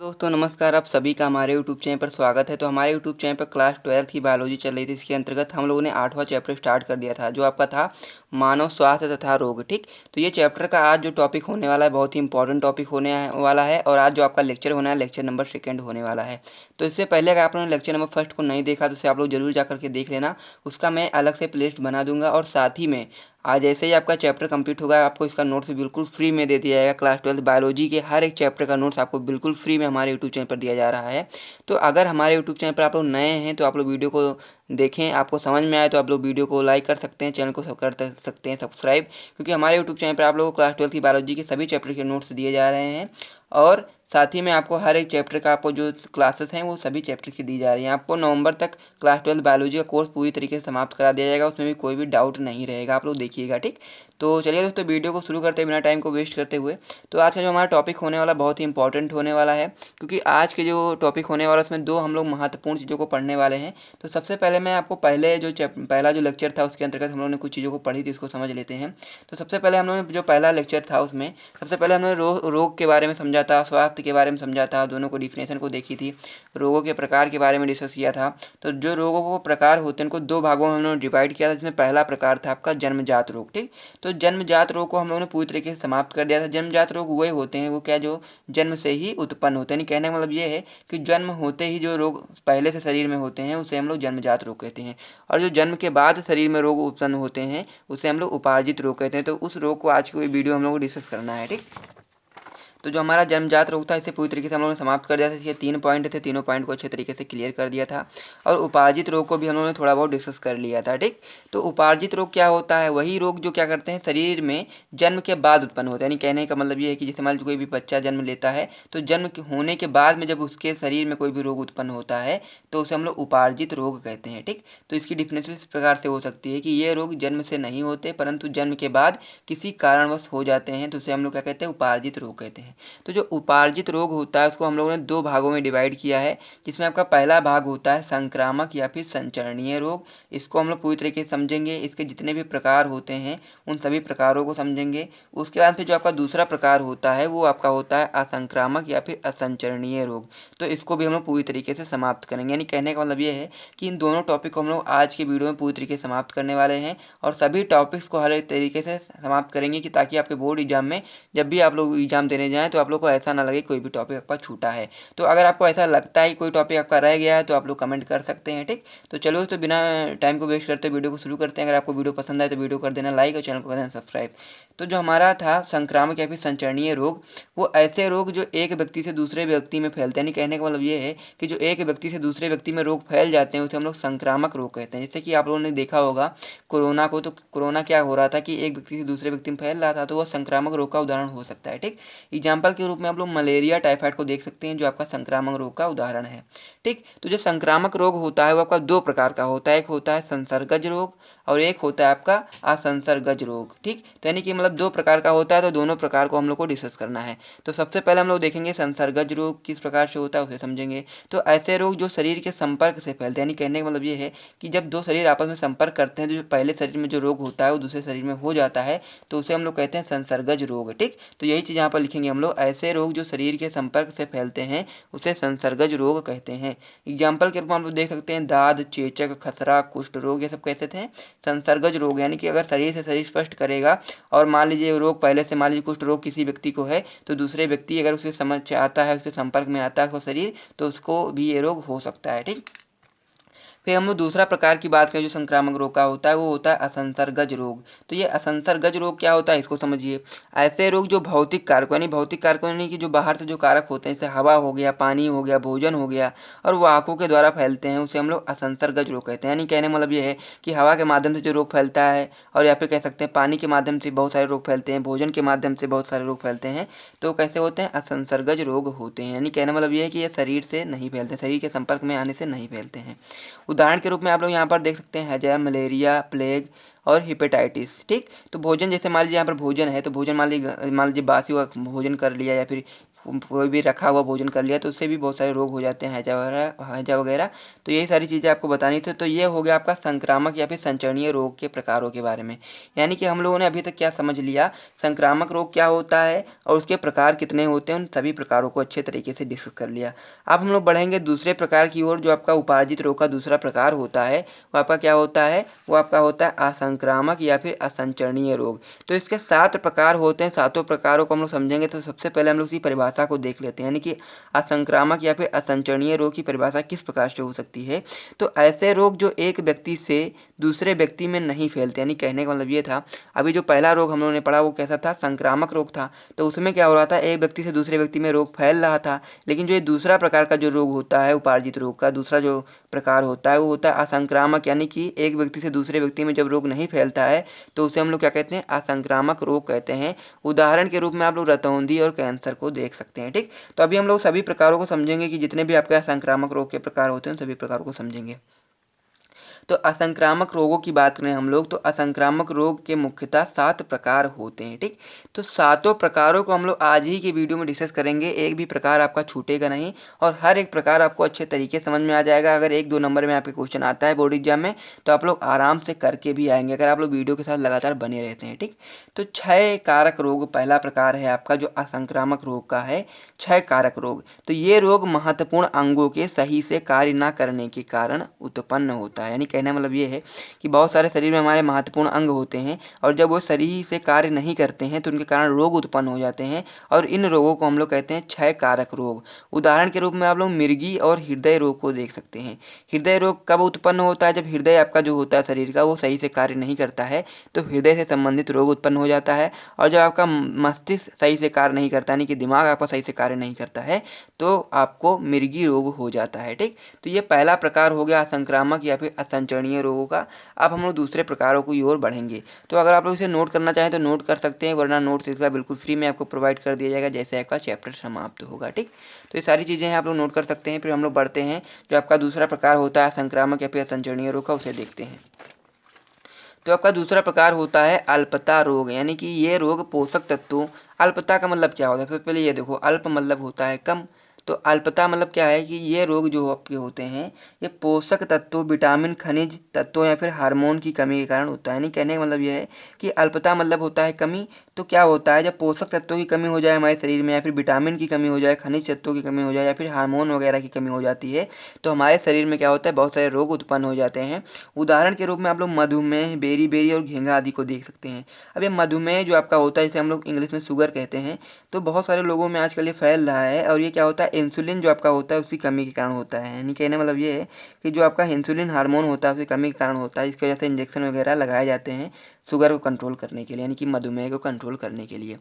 दोस्तों नमस्कार, आप सभी का हमारे यूट्यूब चैनल पर स्वागत है। तो हमारे यूट्यूब चैनल पर क्लास 12th की बायोलॉजी चल रही थी। इसके अंतर्गत हम लोगों ने 8वां चैप्टर स्टार्ट कर दिया था, जो आपका था मानव स्वास्थ्य तथा रोग। ठीक, तो ये चैप्टर का आज जो टॉपिक होने वाला है बहुत ही इंपॉर्टेंट टॉपिक वाला है। और आज जो आपका लेक्चर होना है लेक्चर नंबर 2 होने वाला है। तो इससे पहले अगर आप लोगों ने लेक्चर नंबर 1 को नहीं देखा तो उसे आप लोग जरूर जा करके देख लेना। उसका मैं अलग से प्लेलिस्ट बना दूंगा। और साथ ही में आज जैसे ही आपका चैप्टर कंप्लीट होगा आपको इसका नोट्स बिल्कुल फ्री में दे दिया जाएगा। क्लास 12 बायोलॉजी के हर एक चैप्टर का नोट्स आपको बिल्कुल फ्री में हमारे यूट्यूब चैनल पर दिया जा रहा है। तो अगर हमारे यूट्यूब चैनल पर आप लोग नए हैं तो आप लोग वीडियो को देखें, आपको समझ में आए तो आप लोग वीडियो को लाइक कर सकते हैं, चैनल को कर सकते हैं सब्सक्राइब। क्योंकि हमारे यूट्यूब चैनल पर आप लोगों को क्लास 12 की बायोलॉजी के सभी चैप्टर के नोट्स दिए जा रहे हैं। और साथ ही में आपको हर एक चैप्टर का आपको जो क्लासेस हैं वो सभी चैप्टर की दी जा रही हैं। आपको नवंबर तक क्लास 12 बायोलॉजी का कोर्स पूरी तरीके से समाप्त करा दिया जाएगा, उसमें भी कोई भी डाउट नहीं रहेगा। आप लोग देखिएगा, ठीक। तो चलिए दोस्तों वीडियो को शुरू करते हैं बिना टाइम को वेस्ट करते हुए। तो आज का जो हमारा टॉपिक होने वाला बहुत ही इंपॉर्टेंट होने वाला है, क्योंकि आज के जो टॉपिक होने वाला है उसमें दो हम लोग महत्वपूर्ण चीज़ों को पढ़ने वाले हैं। तो सबसे पहले मैं आपको पहला जो लेक्चर था उसके अंतर्गत हम लोगों ने कुछ चीज़ों को पढ़ी थी, उसको समझ लेते हैं। तो सबसे पहले हम लोगों ने जो पहला लेक्चर था उसमें सबसे पहले हमने रोग के बारे में समझा था, स्वास्थ्य के बारे में समझा था, दोनों को डिफिनेशन को देखी थी, रोगों के प्रकार के बारे में डिस्कस किया था। तो जो रोगों को प्रकार होते हैं उनको दो भागों में हम लोगों ने डिवाइड किया था, जिसमें पहला प्रकार था आपका जन्मजात रोग। ठीक, तो जन्मजात रोग को हम लोगों ने पूरी तरीके से समाप्त कर दिया था। जन्मजात रोग वही होते हैं वो क्या जो जन्म से ही उत्पन्न होते हैं। यानी कहने का मतलब ये है कि जन्म होते ही जो रोग पहले से शरीर में होते हैं उसे हम लोग जन्मजात रोग कहते हैं। और जो जन्म के बाद शरीर में रोग उत्पन्न होते हैं उसे हम लोग उपार्जित रोग कहते हैं। तो उस रोग को आज की वीडियो हम लोग को डिस्कस करना है, ठीक। तो जो हमारा जन्मजात रोग था इसे पूरी तरीके से हम लोगों ने समाप्त कर दिया था। ये 3 पॉइंट थे, तीनों पॉइंट को अच्छे तरीके से क्लियर कर दिया था। और उपार्जित रोग को भी हम लोगों ने थोड़ा बहुत डिस्कस कर लिया था, ठीक। तो उपार्जित रोग क्या होता है? वही रोग जो क्या करते हैं शरीर में जन्म के बाद उत्पन्न होते हैं। यानी कहने का मतलब ये है कि जैसे मान लीजिए कोई भी बच्चा जन्म लेता है तो जन्म होने के बाद में जब उसके शरीर में कोई भी रोग उत्पन्न होता है तो उसे हम लोग उपार्जित रोग कहते हैं, ठीक। तो इसकी डिफिनेशन इस प्रकार से हो सकती है कि ये रोग जन्म से नहीं होते परंतु जन्म के बाद किसी कारणवश हो जाते हैं, तो उसे हम लोग क्या कहते हैं? उपार्जित रोग कहते हैं। तो जो उपार्जित रोग होता है उसको हम लोगों ने दो भागों में डिवाइड किया है, जिसमें आपका पहला भाग होता है संक्रामक या फिर संचरणीय रोग। इसको हम लोग पूरी तरीके से समझेंगे, इसके जितने भी प्रकार होते हैं उन सभी प्रकारों को समझेंगे। उसके बाद फिर जो आपका दूसरा प्रकार होता है वो आपका होता है असंक्रामक या फिर असंचरणीय रोग। तो इसको भी हम लोग पूरी तरीके से समाप्त करेंगे। यानी कहने का मतलब ये है कि इन दोनों टॉपिक को हम लोग आज के वीडियो में पूरी तरीके से समाप्त करने वाले हैं। और सभी टॉपिक्स को हर एक तरीके से समाप्त करेंगे कि ताकि आपके बोर्ड एग्जाम में जब भी आप लोग एग्जाम देने जाएँ तो आप लोग को ऐसा ना लगे कोई भी टॉपिक आपका छूटा है। तो अगर आपको ऐसा लगता है कि कोई टॉपिक आपका रह गया है तो आप लोग कमेंट कर सकते हैं, ठीक। तो चलो तो बिना टाइम को वेस्ट करते वीडियो को शुरू करते हैं। अगर आपको वीडियो पसंद आए तो वीडियो कर देना लाइक और चैनल को कर देना सब्सक्राइब। तो जो हमारा था संक्रामक या फिर संचरणीय रोग, वो ऐसे रोग जो एक व्यक्ति से दूसरे व्यक्ति में फैलते हैं। यानी कहने का मतलब ये है कि जो एक व्यक्ति से दूसरे व्यक्ति में रोग फैल जाते हैं उसे हम लोग संक्रामक रोग कहते हैं। जैसे कि आप लोगों ने देखा होगा कोरोना को, तो कोरोना क्या हो रहा था कि एक व्यक्ति से दूसरे व्यक्ति में फैल रहा था, तो वह संक्रामक रोग का उदाहरण हो सकता है, ठीक। एग्जाम्पल के रूप में आप लोग मलेरिया टाइफाइड को देख सकते हैं जो आपका संक्रामक रोग का उदाहरण है, ठीक। तो जो संक्रामक रोग होता है वो आपका दो प्रकार का होता है, एक होता है संसर्गज रोग और एक होता है आपका असंसर्गज रोग, ठीक। तो यानी कि मतलब दो प्रकार का होता है, तो दोनों प्रकार को हम लोग को डिस्कस करना है। तो सबसे पहले हम लोग देखेंगे संसर्गज रोग किस प्रकार से होता है उसे समझेंगे। तो ऐसे रोग जो शरीर के संपर्क से फैलते हैं। यानी कहने का मतलब ये है कि जब दो शरीर आपस में संपर्क करते हैं तो जो पहले शरीर में जो रोग होता है वो दूसरे शरीर में हो जाता है, तो उसे हम लोग कहते हैं संसर्गज रोग, ठीक। तो यही चीज़ यहाँ पर लिखेंगे हम लोग, ऐसे रोग जो शरीर के संपर्क से फैलते हैं उसे संसर्गज रोग कहते हैं। एग्जाम्पल के रूप में हम लोग देख सकते हैं दाद, चेचक, खसरा, कुष्ठ रोग, ये सब कैसे थे? संसर्गज रोग। यानी कि अगर शरीर से शरीर स्पर्श करेगा और मान लीजिए रोग पहले से, मान लीजिए कुष्ठ रोग किसी व्यक्ति को है तो दूसरे व्यक्ति अगर उसके समझ आता है, उसके संपर्क में आता है उसका शरीर, तो उसको भी ये रोग हो सकता है, ठीक। फिर हम लोग दूसरा प्रकार की बात करें जो संक्रामक रोग का होता है वो होता है असंसर्गज रोग। तो ये असंसर्गज रोग क्या होता है इसको समझिए। ऐसे रोग जो भौतिक कारकों यानी भौतिक कारकों यानी कि जो बाहर से जो कारक होते हैं, जैसे हवा हो गया, पानी हो गया, भोजन हो गया, और वो आंखों के द्वारा फैलते हैं, उसे हम लोग असंसर्गज रोग कहते हैं। यानी कहने मतलब ये है कि हवा के माध्यम से जो रोग फैलता है, और या फिर कह सकते हैं पानी के माध्यम से बहुत सारे रोग फैलते हैं, भोजन के माध्यम से बहुत सारे रोग फैलते हैं, तो कैसे होते हैं? असंसर्गज रोग होते हैं। यानी कहने मतलब ये है कि ये शरीर से नहीं फैलते, शरीर के संपर्क में आने से नहीं फैलते हैं। उदाहरण के रूप में आप लोग यहाँ पर देख सकते हैं हैजा, मलेरिया, प्लेग और हिपेटाइटिस, ठीक। तो भोजन, जैसे मान लीजिए यहाँ पर भोजन है तो भोजन मान लीजिए बासी हुआ भोजन कर लिया या फिर कोई भी रखा हुआ भोजन कर लिया तो उससे भी बहुत सारे रोग हो जाते हैं, हैजा वगैरह। तो यही सारी चीज़ें आपको बतानी थी। तो ये हो गया आपका संक्रामक या फिर संचरणीय रोग के प्रकारों के बारे में। यानी कि हम लोगों ने अभी तक क्या समझ लिया, संक्रामक रोग क्या होता है और उसके प्रकार कितने होते हैं, उन सभी प्रकारों को अच्छे तरीके से डिस्कस कर लिया। अब हम लोग बढ़ेंगे दूसरे प्रकार की ओर, जो आपका उपार्जित रोग का दूसरा प्रकार होता है वो आपका क्या होता है, वो आपका होता है असंक्रामक या फिर असंचरणीय रोग। तो इसके 7 प्रकार होते हैं, 7 प्रकारों को हम लोग समझेंगे। तो सबसे पहले हम लोग इसकी परिभाषा को देख लेते हैं, यानी कि असंक्रामक या फिर असंचरणीय रोग की परिभाषा किस प्रकार से हो सकती है। तो ऐसे रोग जो एक व्यक्ति से दूसरे व्यक्ति में नहीं फैलते, यानी कहने का मतलब ये था, अभी जो पहला रोग हम लोगों ने पढ़ा वो कैसा था, संक्रामक रोग था। तो उसमें क्या हो रहा था, एक व्यक्ति से दूसरे व्यक्ति में रोग फैल रहा था। लेकिन जो ये दूसरा प्रकार का जो रोग होता है, उपार्जित रोग का दूसरा जो प्रकार होता है वो होता है असंक्रामक, यानी कि एक व्यक्ति से दूसरे व्यक्ति में जब रोग नहीं फैलता है तो उसे हम लोग क्या कहते हैं, असंक्रामक रोग कहते हैं। उदाहरण के रूप में आप लोग रतौंधी और कैंसर को देख सकते हैं। ठीक, तो अभी हम लोग सभी प्रकारों को समझेंगे कि जितने भी आपके असंक्रामक रोग के प्रकार होते हैं सभी प्रकारों को समझेंगे। तो असंक्रामक रोगों की बात करें हम लोग, तो असंक्रामक रोग के मुख्यतः 7 प्रकार होते हैं। ठीक, तो 7 प्रकारों को हम लोग आज ही की वीडियो में डिस्कस करेंगे। एक भी प्रकार आपका छूटेगा नहीं और हर एक प्रकार आपको अच्छे तरीके समझ में आ जाएगा। अगर 1-2 नंबर में आपके क्वेश्चन आता है बोर्ड एग्जाम में तो आप लोग आराम से करके भी आएंगे, अगर आप लोग वीडियो के साथ लगातार बने रहते हैं। ठीक, तो क्षय कारक रोग पहला प्रकार है आपका जो असंक्रामक रोग का है, क्षय कारक रोग। तो ये रोग महत्वपूर्ण अंगों के सही से कार्य न करने के कारण उत्पन्न होता है। यानी कहने का मतलब ये है कि बहुत सारे शरीर में हमारे महत्वपूर्ण अंग होते हैं और जब वो सही से कार्य नहीं करते हैं तो उनके कारण रोग उत्पन्न हो जाते हैं और इन रोगों को हम लोग कहते हैं क्षय कारक रोग। उदाहरण के रूप में आप लोग मिर्गी और हृदय रोग को देख सकते हैं। हृदय रोग कब उत्पन्न होता है, जब हृदय आपका जो होता है शरीर का वो सही से कार्य नहीं करता है तो हृदय से संबंधित रोग उत्पन्न हो जाता है। और जब आपका मस्तिष्क सही से कार्य नहीं करता, यानी कि दिमाग आपका सही से कार्य नहीं करता है, तो आपको मिर्गी रोग हो जाता है। ठीक, तो ये पहला प्रकार हो गया असंक्रामक या फिर असंचरणीय रोगों का। अब हम लोग दूसरे प्रकारों की ओर बढ़ेंगे। तो अगर आप लोग इसे नोट करना चाहें तो नोट कर सकते हैं, वरना नोट्स इसका बिल्कुल फ्री में आपको प्रोवाइड कर दिया जाएगा जैसे आपका चैप्टर समाप्त होगा। ठीक, तो ये सारी चीज़ें हैं, आप लोग नोट कर सकते हैं। फिर हम लोग बढ़ते हैं, जो आपका दूसरा प्रकार होता है संक्रामक या फिर असंचरणीय रोग का, उसे देखते हैं। तो आपका दूसरा प्रकार होता है अल्पता रोग, यानी कि ये रोग पोषक तत्वों, अल्पता का मतलब क्या होता है, सबसे पहले ये देखो, अल्प मतलब होता है कम, तो अल्पता मतलब क्या है कि ये रोग जो आपके होते हैं ये पोषक तत्वों, विटामिन, खनिज तत्वों या फिर हार्मोन की कमी के कारण होता है। यानी कहने का मतलब ये है कि अल्पता मतलब होता है कमी। तो क्या होता है, जब पोषक तत्वों की कमी हो जाए हमारे शरीर में, या फिर विटामिन की कमी हो जाए, खनिज तत्वों की कमी हो जाए, या फिर हार्मोन वगैरह की कमी हो जाती है तो हमारे शरीर में क्या होता है, बहुत सारे रोग उत्पन्न हो जाते हैं। उदाहरण के रूप में आप लोग मधुमेह, बेरी और घेंघा आदि को देख सकते हैं। अब ये मधुमेह जो आपका होता है, इसे हम लोग इंग्लिश में शुगर कहते हैं, तो बहुत सारे लोगों में आजकल ये फैल रहा है और ये क्या होता है, इंसुलिन जो आपका होता है उसकी कमी के कारण होता है। यानी कहने मतलब ये है कि जो आपका इंसुलिन हार्मोन होता है उसकी कमी के कारण होता है, इसकी वजह से इंजेक्शन वगैरह लगाए जाते हैं शुगर को कंट्रोल करने के लिए, यानी कि मधुमेह को कंट्रोल करने के लिए।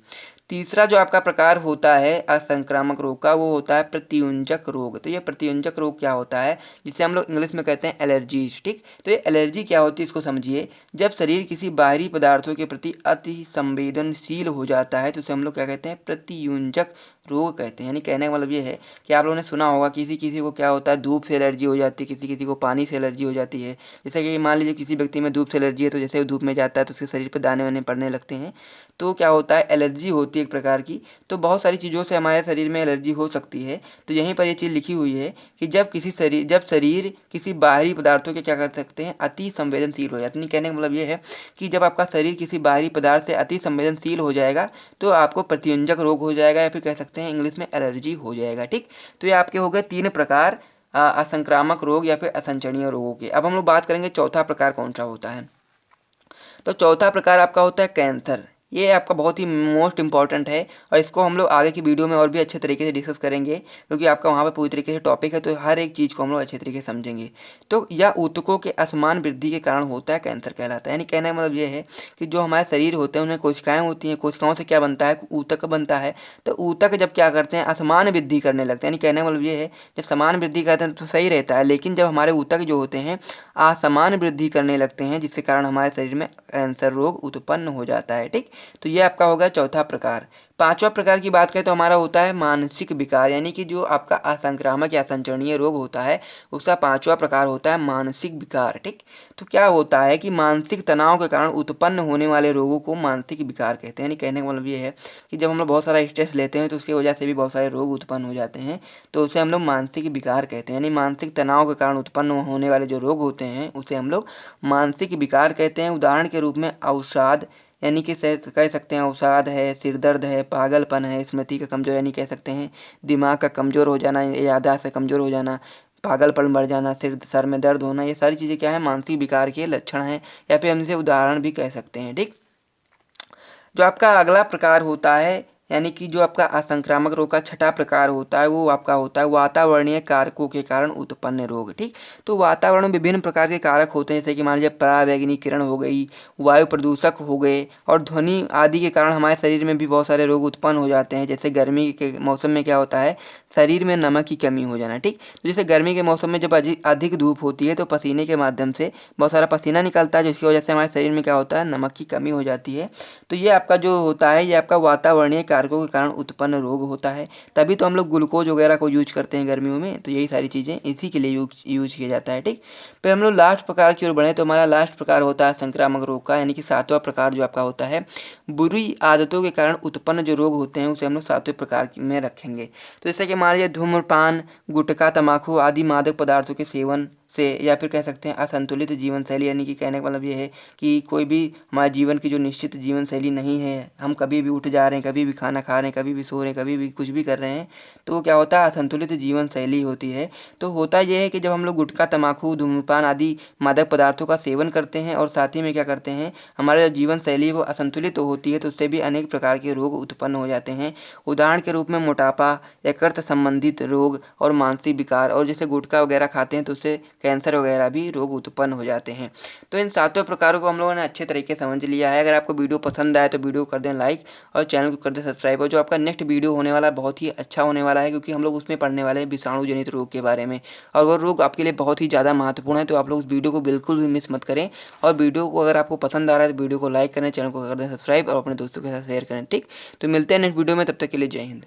तीसरा जो आपका प्रकार होता है असंक्रामक रोग का, वो होता है प्रतियुंजक रोग। तो ये प्रतियुंजक रोग क्या होता है, जिसे हम लोग इंग्लिश में कहते हैं एलर्जीज। ठीक, तो ये एलर्जी क्या होती है इसको समझिए। जब शरीर किसी बाहरी पदार्थों के प्रति अति संवेदनशील हो जाता है तो उसे हम लोग क्या कहते हैं, प्रतियुंजक रोग कहते हैं। यानी कहने का मतलब ये है कि आप लोगों ने सुना होगा किसी किसी को क्या होता है, धूप से एलर्जी हो जाती है, किसी किसी को पानी से एलर्जी हो जाती है। जैसे कि मान लीजिए किसी व्यक्ति में धूप से एलर्जी है तो जैसे वो धूप में जाता है तो उसके शरीर पर दाने वाने पड़ने लगते हैं, तो क्या होता है, एलर्जी होती है एक प्रकार की। तो बहुत सारी चीज़ों से हमारे शरीर में एलर्जी हो सकती है। तो यहीं पर ये चीज़ लिखी हुई है कि जब शरीर किसी बाहरी पदार्थों के क्या कर सकते हैं, अति संवेदनशील हो जाते हैं। कहने का मतलब ये है कि जब आपका शरीर किसी बाहरी पदार्थ से अति संवेदनशील हो जाएगा तो आपको प्रतियुंजक रोग हो जाएगा, या फिर कह सकते हैं इंग्लिश में एलर्जी हो जाएगा। ठीक, तो ये आपके हो गए 3 प्रकार असंक्रामक रोग या फिर असंचरणीय रोगों के। अब हम लोग बात करेंगे चौथा प्रकार कौन सा होता है। तो चौथा प्रकार आपका होता है कैंसर। ये आपका बहुत ही मोस्ट इंपॉर्टेंट है और इसको हम लोग आगे की वीडियो में और भी अच्छे तरीके से डिस्कस करेंगे, क्योंकि आपका वहाँ पे पूरी तरीके से टॉपिक है, तो हर एक चीज़ को हम लोग अच्छे तरीके से समझेंगे। तो यह ऊतकों के असमान वृद्धि के कारण होता है, कैंसर कहलाता है। यानी कहने का मतलब ये है कि जो हमारे शरीर होते हैं उनमें कोशिकाएँ होती हैं, कोशिकाओं से क्या बनता है, ऊतक बनता है। तो ऊतक जब क्या करते हैं, असमान वृद्धि करने लगते हैं। यानी कहने का मतलब ये है जब समान वृद्धि करते हैं तो सही रहता है, लेकिन जब हमारे ऊतक जो होते हैं असमान वृद्धि करने लगते हैं जिसके कारण हमारे शरीर में कैंसर रोग उत्पन्न हो जाता है। ठीक, तो ये आपका होगा चौथा प्रकार। पांचवा प्रकार की बात करें तो हमारा होता है मानसिक विकार, यानी कि जो आपका असंक्रामक या संचरणीय रोग होता है उसका पांचवा प्रकार होता है मानसिक विकार। ठीक, तो क्या होता है कि मानसिक तनाव के कारण उत्पन्न होने वाले रोगों को मानसिक विकार कहते हैं। यानी कहने का मतलब ये है कि जब हम लोग बहुत सारा स्ट्रेस लेते हैं तो उसकी वजह से भी बहुत सारे रोग उत्पन्न हो जाते हैं, तो उसे हम लोग मानसिक विकार कहते हैं। यानी मानसिक तनाव के कारण उत्पन्न होने वाले जो रोग होते हैं उसे हम लोग मानसिक विकार कहते हैं। उदाहरण के रूप में अवसाद, यानी कि कह सकते हैं अवसाद है, सिर दर्द है, पागलपन है, स्मृति का कमजोर यानी कह सकते हैं दिमाग का कमज़ोर हो जाना, याददाश्त से कमज़ोर हो जाना, पागलपन बढ़ जाना, सर में दर्द होना, ये सारी चीज़ें क्या है मानसिक विकार के लक्षण हैं, या फिर हम इसे उदाहरण भी कह सकते हैं। ठीक, जो आपका अगला प्रकार होता है यानी कि जो आपका असंक्रामक रोग का छठा प्रकार होता है वो आपका होता है वातावरणीय कारकों के कारण उत्पन्न रोग। ठीक, तो वातावरण में विभिन्न प्रकार के कारक होते हैं, जैसे कि मान लीजिए पराबैंगनी किरण हो गई, वायु प्रदूषक हो गए और ध्वनि आदि के कारण हमारे शरीर में भी बहुत सारे रोग उत्पन्न हो जाते हैं। जैसे गर्मी के मौसम में क्या होता है, शरीर में नमक की कमी हो जाना। ठीक, तो जैसे गर्मी के मौसम में जब अधिक धूप होती है तो पसीने के माध्यम से बहुत सारा पसीना निकलता है, जिसकी वजह से हमारे शरीर में क्या होता है, नमक की कमी हो जाती है। तो ये आपका जो होता है ये आपका वातावरणीय कारकों के कारण उत्पन्न रोग होता है। तभी तो हम लोग ग्लूकोज वगैरह को यूज करते हैं गर्मियों में, तो यही सारी चीज़ें इसी के लिए यूज किया जाता है। ठीक, फिर हम लोग लास्ट प्रकार की ओर बढ़े तो हमारा लास्ट प्रकार होता है संक्रामक रोग का, यानी कि सातवां प्रकार जो आपका होता है बुरी आदतों के कारण उत्पन्न जो रोग होते हैं उसे हम लोग सातवें प्रकार में रखेंगे। तो जैसे कि मान लीजिए धूम्रपान, गुटखा, तम्बाकू आदि मादक पदार्थों के सेवन से, या फिर कह सकते हैं असंतुलित जीवन शैली, यानी कि कहने का मतलब ये है कि कोई भी हमारे जीवन की जो निश्चित जीवन शैली नहीं है, हम कभी भी उठ जा रहे हैं, कभी भी खाना खा रहे हैं, कभी भी सो रहे हैं, कभी भी कुछ भी कर रहे हैं, तो वो क्या होता है असंतुलित जीवन शैली होती है। तो होता ये है कि जब हम लोग गुटखा, तम्बाकू, धूम्रपान आदि मादक पदार्थों का सेवन करते हैं और साथ ही में क्या करते हैं हमारे जो जीवन शैली वो असंतुलित होती है, तो उससे भी अनेक प्रकार के रोग उत्पन्न हो जाते हैं। उदाहरण के रूप में मोटापा, यकृत संबंधित रोग और मानसिक विकार, और जैसे गुटखा वगैरह खाते हैं तो उससे कैंसर वगैरह भी रोग उत्पन्न हो जाते हैं। तो इन सातों प्रकारों को हम लोगों ने अच्छे तरीके से समझ लिया है। अगर आपको वीडियो पसंद आए तो वीडियो को कर दें लाइक और चैनल को कर दें सब्सक्राइब। और जो आपका नेक्स्ट वीडियो होने वाला है बहुत ही अच्छा होने वाला है, क्योंकि हम लोग उसमें पढ़ने वाले हैं विषाणु जनित रोग के बारे में, और वो रोग आपके लिए बहुत ही ज़्यादा महत्वपूर्ण है। तो आप लोग उस वीडियो को बिल्कुल भी मिस मत करें, और वीडियो को अगर आपको पसंद आ रहा है तो वीडियो को लाइक करें, चैनल को कर दें सब्सक्राइब और अपने दोस्तों के साथ शेयर करें। ठीक, तो मिलते हैं नेक्स्ट वीडियो में, तब तक के लिए जय हिंद।